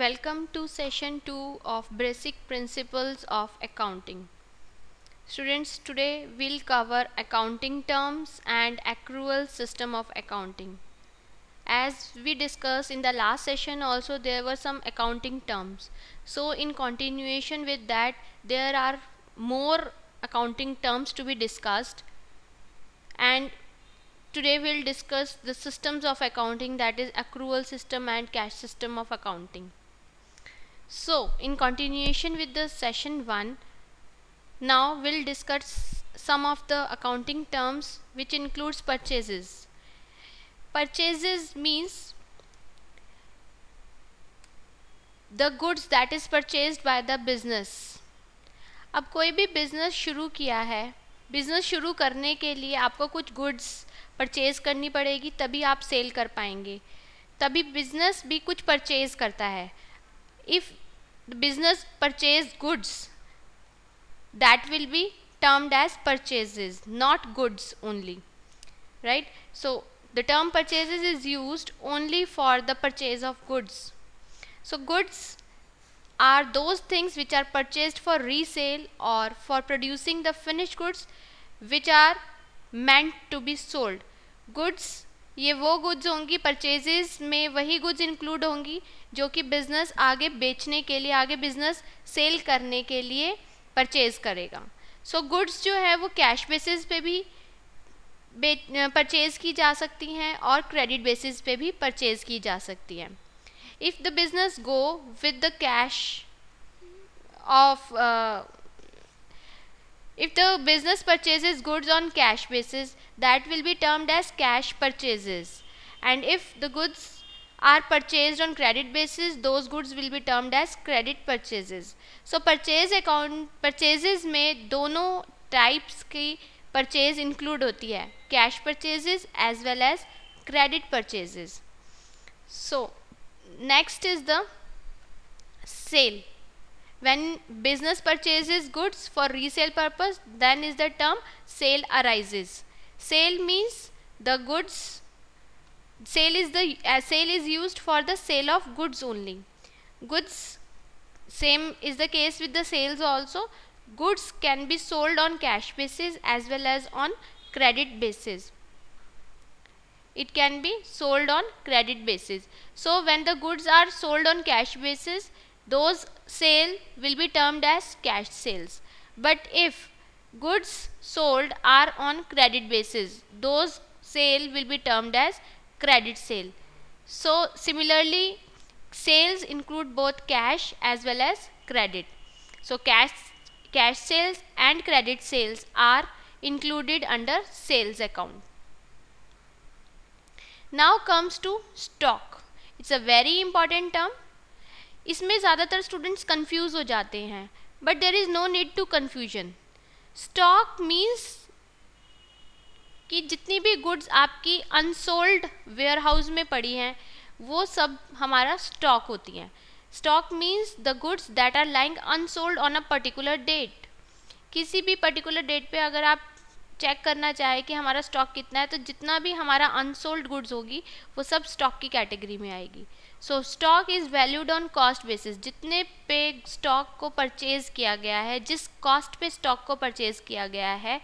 Welcome to session 2 of Basic Principles of Accounting. Students, today we'll cover accounting terms and accrual system of accounting. As we discussed in the last session also, there were some accounting terms. So in continuation with that, there are more accounting terms to be discussed, and today we'll discuss the systems of accounting, that is accrual system and cash system of accounting. So in continuation with the session 1, now we'll discuss some of the accounting terms which includes purchases. Purchases means the goods that is purchased by the business. अब कोई भी business शुरू किया है, business शुरू करने के लिए आपको कुछ गुड्स परचेज करनी पड़ेगी, तभी आप सेल कर पाएंगे, तभी बिजनेस भी कुछ परचेज करता है. If the business purchase goods, that will be termed as purchases, not goods only, right? So the term purchases is used only for the purchase of goods. So goods are those things which are purchased for resale or for producing the finished goods which are meant to be sold. Goods, ये वो goods होंगी, purchases में वही goods include होंगी जो कि business आगे बेचने के लिए, आगे बिजनेस सेल करने के लिए परचेज करेगा. सो गुड्स जो है वो कैश बेसिस पे भी परचेज की जा सकती हैं और क्रेडिट बेसिस पे भी परचेज की जा सकती हैं. If the business go with the cash of if the business purchases goods on cash basis, that will be termed as cash purchases, and if the goods are purchased on credit basis, those goods will be termed as credit purchases. So purchases में दोनों types की purchase include होती है, cash purchases as well as credit purchases. So next is the sale. When business purchases goods for resale purpose, then is the term sale arises. Sale means the goods, sale is used for the sale of goods only. Goods, same is the case with the sales also. Goods can be sold on cash basis as well as on credit basis. It can be sold on credit basis. So when the goods are sold on cash basis, those sale will be termed as cash sales. But if goods sold are on credit basis, those sale will be termed as credit sale. So similarly, sales include both cash as well as credit. So cash sales and credit sales are included under sales account. Now comes to stock. It's a very important term. इसमें ज़्यादातर students confuse हो जाते हैं, but there is no need to confusion. Stock means कि जितनी भी goods आपकी unsold ware house में पड़ी हैं वो सब हमारा स्टॉक होती हैं. Stock means the goods that are lying unsold on a particular date. किसी भी पर्टिकुलर डेट पे अगर आप चेक करना चाहे कि हमारा स्टॉक कितना है, तो जितना भी हमारा अनसोल्ड गुड्स होगी वो सब स्टॉक की कैटेगरी में आएगी. सो stock is valued on cost basis. जितने पे स्टॉक को परचेज किया गया है, जिस कॉस्ट पे स्टॉक को परचेज किया गया है,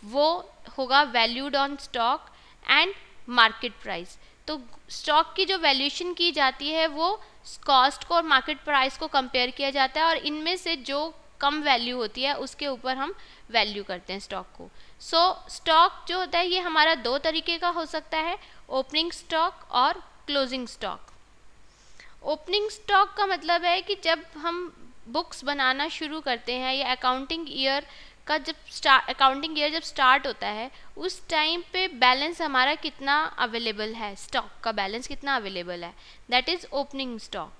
वो होगा valued on stock and market price. तो स्टॉक की जो वैल्यूएशन की जाती है वो कॉस्ट को और मार्केट प्राइस को कंपेयर किया जाता है, और इनमें से जो कम वैल्यू होती है उसके ऊपर हम वैल्यू करते हैं स्टॉक को. सो स्टॉक जो होता है ये हमारा दो तरीके का हो सकता है, ओपनिंग स्टॉक और क्लोजिंग स्टॉक. ओपनिंग स्टॉक का मतलब है कि जब हम बुक्स बनाना शुरू करते हैं या अकाउंटिंग ईयर जब स्टार्ट होता है, उस टाइम पे बैलेंस हमारा कितना अवेलेबल है, स्टॉक का बैलेंस कितना अवेलेबल है, that is opening stock.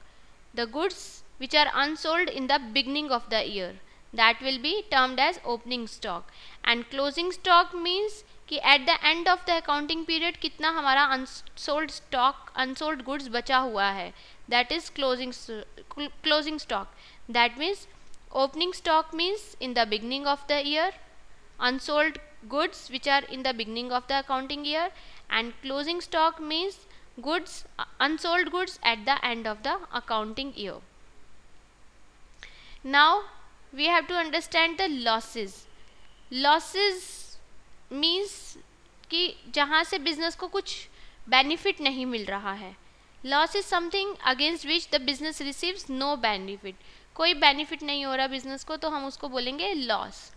The goods which are unsold in the beginning of the year, that will be termed as opening stock. And closing stock means कि at the end of the accounting period कितना हमारा unsold goods बचा हुआ है, that is closing stock. That means opening stock means in the beginning of the year, unsold goods which are in the beginning of the accounting year, and closing stock means goods, unsold goods at the end of the accounting year. Now we have to understand the losses. Losses means कि जहाँ से business को कुछ benefit नहीं मिल रहा है. Loss is something against which the business receives no benefit. कोई बेनिफिट नहीं हो रहा बिजनेस को तो हम उसको बोलेंगे लॉस.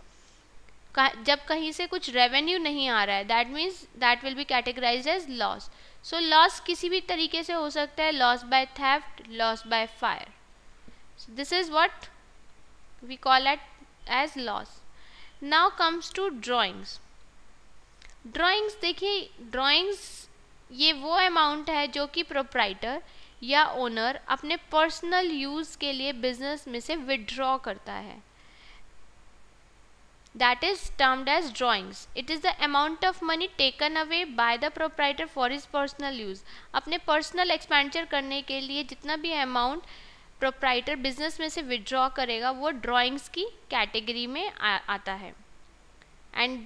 जब कहीं से कुछ रेवेन्यू नहीं आ रहा है that means that will be categorised as loss. So loss किसी भी तरीके से हो सकता है. Loss by theft, loss by fire. This is what we call it as loss. Now comes to drawings. Drawings देखिए, ड्राइंग्स ये वो अमाउंट है जो कि प्रोप्राइटर या ओनर अपने पर्सनल यूज़ के लिए बिजनेस में से विड्रॉ करता है. That is termed as drawings. It is the amount of money taken away by the proprietor for his personal use. अपने पर्सनल एक्सपेंडिचर करने के लिए जितना भी अमाउंट प्रोप्राइटर बिजनेस में से विड्रॉ करेगा वो ड्राइंग्स की कैटेगरी में आता है. And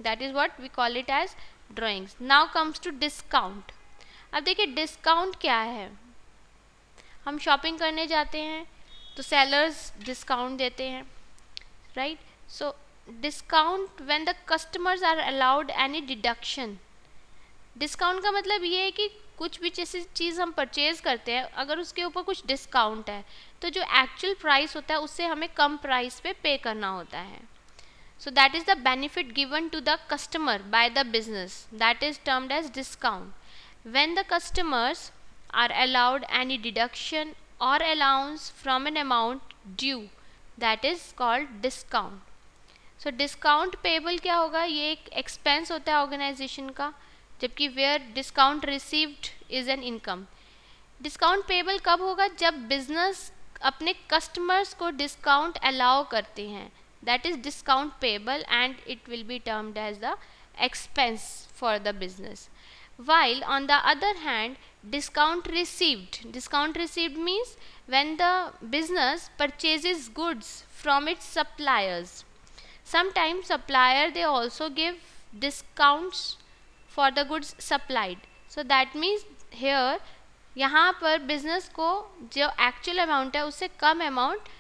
that is what we call it as drawings. Now comes to discount. अब देखिए डिस्काउंट क्या है. हम शॉपिंग करने जाते हैं तो सेलर्स डिस्काउंट देते हैं, right. So discount when the customers are allowed any deduction. Discount का मतलब ये है कि कुछ भी जैसी चीज़ हम परचेज करते हैं अगर उसके ऊपर कुछ डिस्काउंट है तो जो एक्चुअल प्राइस होता है उससे हमें कम प्राइस पे करना होता है. So that is the benefit given to the customer by the business. That is termed as discount. When the customers are allowed any deduction or allowance from an amount due, that is called discount. So discount payable क्या होगा, ये एक expense होता है organization का, जबकि where discount received is an income. Discount payable कब होगा, जब business अपने customers को discount allow करते हैं. That is discount payable and it will be termed as the expense for the business. While on the other hand discount received means when the business purchases goods from its suppliers. Sometimes supplier they also give discounts for the goods supplied. So that means here यहाँ पर business को जो actual amount है उससे कम amount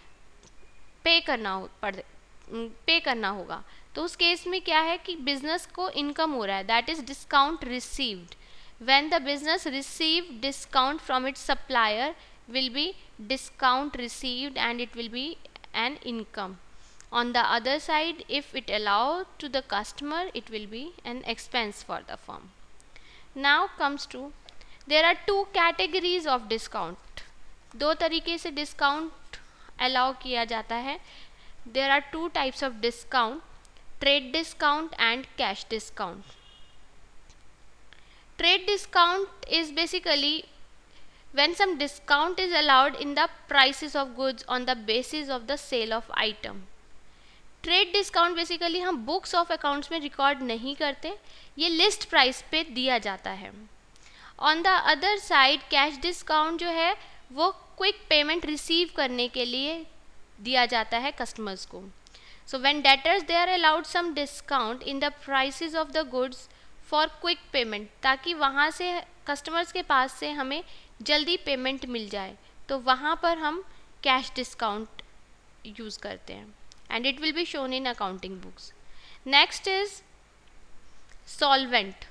पे करना होगा. तो उस केस में क्या है कि बिजनेस को इनकम हो रहा है. That is discount received. When the business receive discount from its supplier will be discount received and it will be an income. On the other side if it allow to the customer it will be an expense for the firm. Now comes to there are two categories of discount. दो तरीके से discount allow किया जाता है. There are two types of discount, trade discount and cash discount. Trade discount is basically when some discount is allowed in the prices of goods on the basis of the sale of item. Trade discount basically हम books of accounts में record नहीं करते, ये list price पे दिया जाता है. On the other side cash discount जो है वो quick payment receive करने के लिए दिया जाता है कस्टमर्स को. So when debtors they are allowed some discount in the prices of the goods for quick payment, ताकि वहाँ से कस्टमर्स के पास से हमें जल्दी पेमेंट मिल जाए, तो वहाँ पर हम कैश डिस्काउंट यूज़ करते हैं and it will be shown in accounting books. Next is solvent.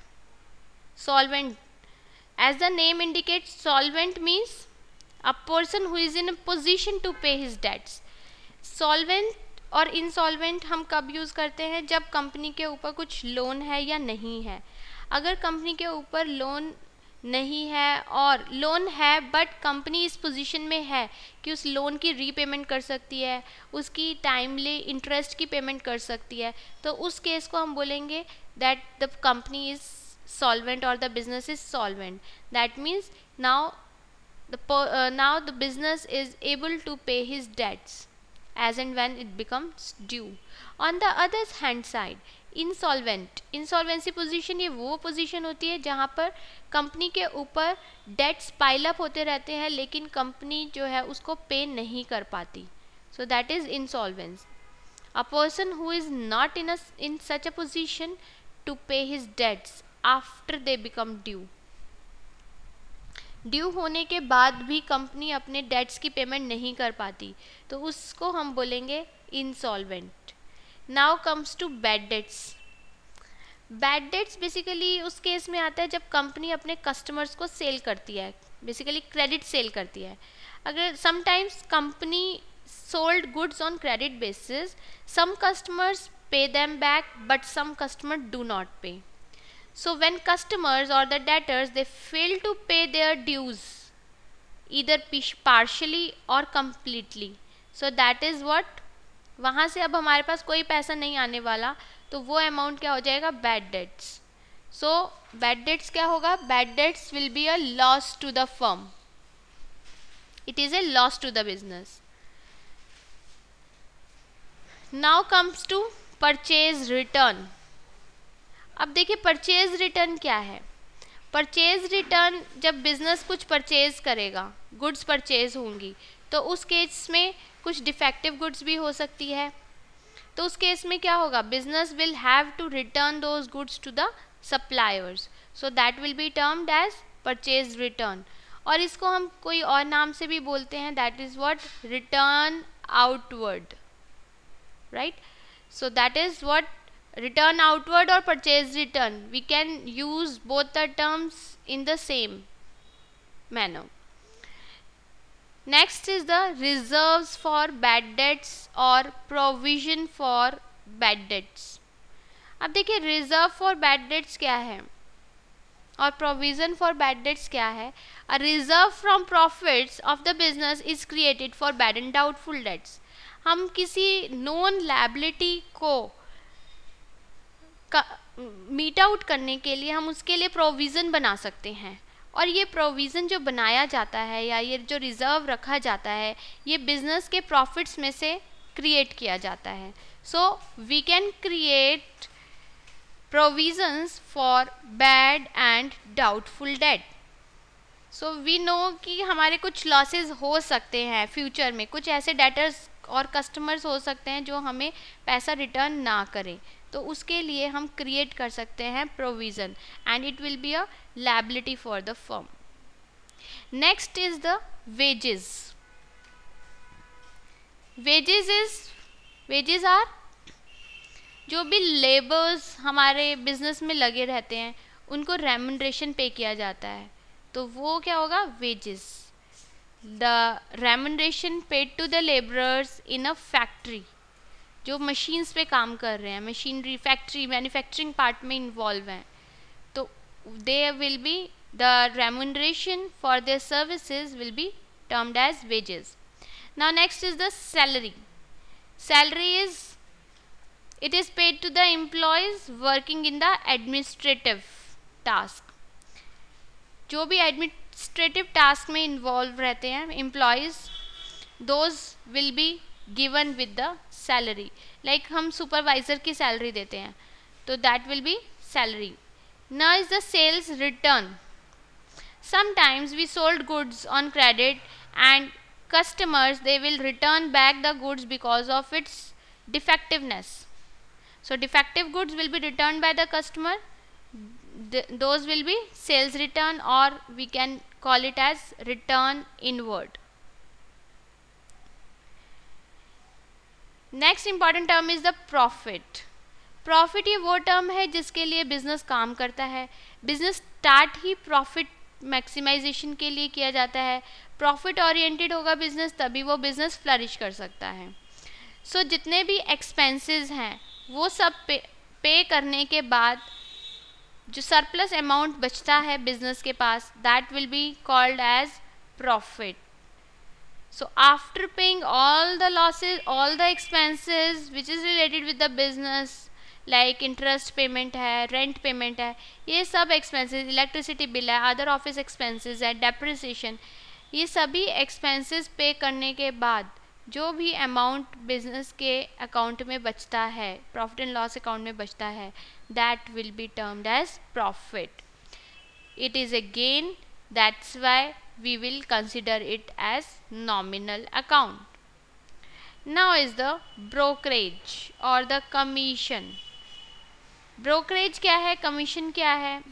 Solvent as the name indicates, solvent means a person who is in a position to pay his debts. Solvent और insolvent हम कब use करते हैं, जब company के ऊपर कुछ loan है या नहीं है. अगर कंपनी के ऊपर लोन नहीं है और लोन है बट कंपनी इस पोजीशन में है कि उस लोन की रीपेमेंट कर सकती है, उसकी टाइमली इंटरेस्ट की पेमेंट कर सकती है, तो उस केस को हम बोलेंगे that the company is solvent or the business is solvent. That means now the business is able to pay his debts as and when it becomes due. On the other hand side insolvency position ये वो position होती है जहाँ पर company के ऊपर dates pile up होते रहते हैं लेकिन कंपनी जो है उसको पे नहीं कर पाती. So that is insolvency. A person who is not in such a position to pay his debts after they become due. Due होने के बाद भी कंपनी अपने डेट्स की पेमेंट नहीं कर पाती तो उसको हम बोलेंगे insolvent. Now comes to bad debts. Bad debts basically उस केस में आता है जब कंपनी अपने कस्टमर्स को सेल करती है, बेसिकली क्रेडिट सेल करती है। अगर sometimes company sold goods on credit basis, some customers pay them back but some customers do not pay. So when customers or the debtors they fail to pay their dues either partially or completely, so that is what, वहाँ से अब हमारे पास कोई पैसा नहीं आने वाला तो वो अमाउंट क्या हो जाएगा, bad debts. So bad debts क्या होगा, bad debts will be a loss to the firm, it is a loss to the business. Now comes to purchase return. अब देखिए परचेज रिटर्न क्या है। परचेज रिटर्न, जब बिजनेस कुछ purchase करेगा, goods purchase होंगी, तो उस केस में कुछ डिफेक्टिव गुड्स भी हो सकती है, तो उस केस में क्या होगा, business will have to return those goods to the suppliers, so that will be termed as purchase return. और इसको हम कोई और नाम से भी बोलते हैं, that is what, return outward, right? So that is what return outward or purchase return, we can use both the terms in the same manner. Next is the reserves for bad debts or provision for bad debts. अब देखिए reserve for bad debts क्या है और provision for bad debts क्या है। A reserve from profits of the business is created for bad and doubtful debts. हम किसी known liability को मीट आउट करने के लिए हम उसके लिए प्रोविज़न बना सकते हैं, और ये प्रोविज़न जो बनाया जाता है या ये जो रिज़र्व रखा जाता है ये बिजनेस के प्रॉफिट्स में से क्रिएट किया जाता है। So we can create provisions for bad and doubtful debt. So we know कि हमारे कुछ लॉसेस हो सकते हैं फ्यूचर में, कुछ ऐसे डेटर्स और कस्टमर्स हो सकते हैं जो हमें पैसा रिटर्न ना करें, तो उसके लिए हम क्रिएट कर सकते हैं provision and it will be a liability for the firm. Next is the wages. Wages are जो भी लेबर्स हमारे बिजनेस में लगे रहते हैं उनको रेम्यूनरेशन पे किया जाता है, तो वो क्या होगा, wages. The remuneration paid to the laborers in a factory, जो मशीन्स पे काम कर रहे हैं, मशीनरी फैक्ट्री मैन्युफैक्चरिंग पार्ट में इन्वॉल्व हैं, तो they will be the remuneration for their services will be termed as wages. Now next is the salary. Salary is it is paid to the employees working in the administrative task. जो भी administrative task में involve रहते हैं employees, those will be given with the salary. Like हम supervisor की salary देते हैं तो that will be salary. Now is the sales return. Sometimes we sold goods on credit and customers they will return back the goods because of its defectiveness. So defective goods will be return by the customer, those will be sales return or we can call it as return inward. Next important term is the profit. Profit ये वो term है जिसके लिए business काम करता है। Business start ही profit maximisation के लिए किया जाता है। प्रॉफिट ओरिएंटेड होगा बिजनेस तभी वो बिजनेस फ्लरिश कर सकता है। सो जितने भी एक्सपेंसेस हैं वो सब पे करने के बाद जो सरप्लस अमाउंट बचता है बिजनेस के पास, that will be called as profit. So after paying all the losses, all the expenses which is related with the business, like interest payment है, रेंट पेमेंट है, ये सब एक्सपेंसेस, इलेक्ट्रिसिटी बिल है, other office expenses है, depreciation, ये सभी expenses पे करने के बाद जो भी अमाउंट बिजनेस के अकाउंट में बचता है, प्रॉफिट एंड लॉस अकाउंट में बचता है, that will be termed as profit. It is a gain, that's why we will consider it as nominal account. Now is the brokerage or the commission. Brokerage क्या है, commission क्या है,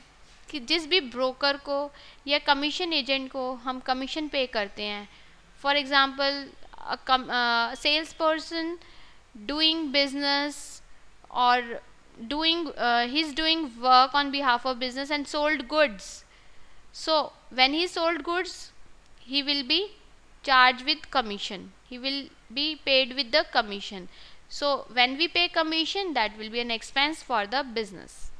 कि जिस भी ब्रोकर को या कमीशन एजेंट को हम कमीशन पे करते हैं, for example sales person doing business or he's doing work on behalf of business and sold goods. So when he sold goods, he will be charged with commission, he will be paid with the commission. So when we pay commission, that will be an expense for the business.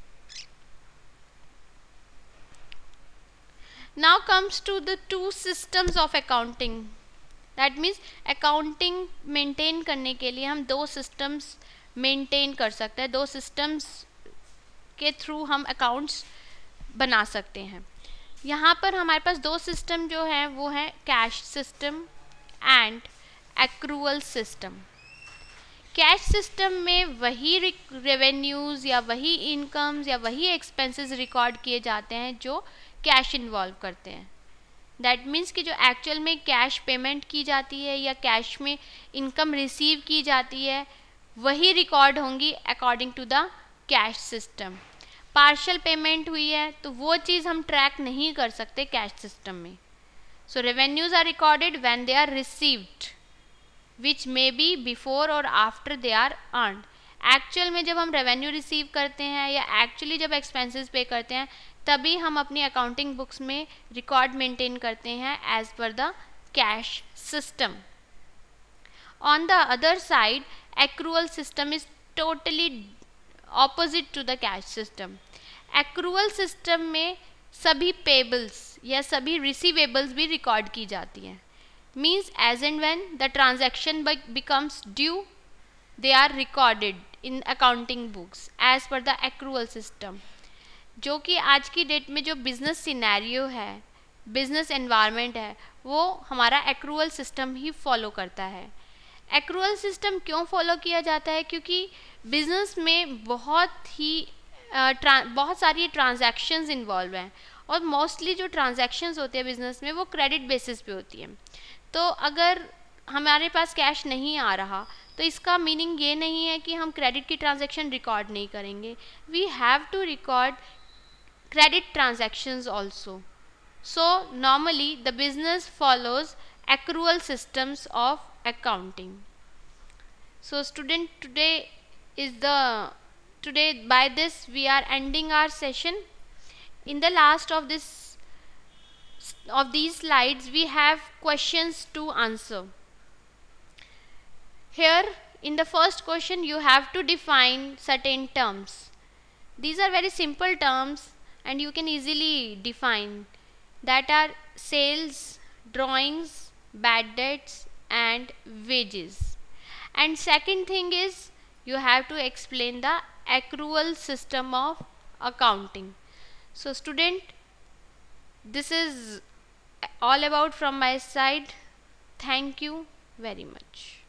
Now comes to the two systems of accounting. That means accounting maintain करने के लिए हम दो systems maintain कर सकते हैं, दो systems के थ्रू हम अकाउंट्स बना सकते हैं. यहाँ पर हमारे पास दो सिस्टम जो हैं वो है cash system and accrual system. Cash system में वही रेवेन्यूज़ या वही इनकम्स या वही एक्सपेंसेस रिकॉर्ड किए जाते हैं जो कैश इन्वॉल्व करते हैं. दैट मीन्स कि जो एक्चुअल में कैश पेमेंट की जाती है या कैश में इनकम रिसीव की जाती है वही रिकॉर्ड होंगी according to the cash system. Partial payment हुई है तो वो चीज़ हम ट्रैक नहीं कर सकते कैश सिस्टम में. So revenues are recorded when they are received which may be before और after they are earned. Actual में जब हम रेवेन्यू रिसीव करते हैं या एक्चुअली जब एक्सपेंसेस पे करते हैं तभी हम अपनी अकाउंटिंग बुक्स में रिकॉर्ड मेंटेन करते हैं as per the cash system. On the other side accrual system is totally opposite to the cash system. Accrual system में सभी पेबल्स या सभी रिसीवेबल्स भी रिकॉर्ड की जाती हैं. Means as and when the transaction becomes due they are recorded in accounting books as per the accrual system. जो कि आज की डेट में जो बिज़नेस सिनेरियो है, बिज़नेस एनवायरनमेंट है, वो हमारा एक्रूअल सिस्टम ही फॉलो करता है. एक्रूअल सिस्टम क्यों फॉलो किया जाता है? क्योंकि बिज़नेस में बहुत सारी ट्रांजैक्शंस इन्वॉल्व हैं और मोस्टली जो ट्रांजैक्शंस होते हैं बिज़नेस में वो क्रेडिट बेसिस पे होती हैं. तो अगर हमारे पास कैश नहीं आ रहा तो इसका मीनिंग ये नहीं है कि हम क्रेडिट की ट्रांजैक्शन रिकॉर्ड नहीं करेंगे. We have to record credit transactions also. So normally the business follows accrual systems of accounting. So student, today by this we are ending our session. In the last of these slides we have questions to answer. Here in the first question you have to define certain terms. These are very simple terms and you can easily define, that are sales, drawings, bad debts and wages. And second thing is you have to explain the accrual system of accounting. So student, this is all about from my side. Thank you very much.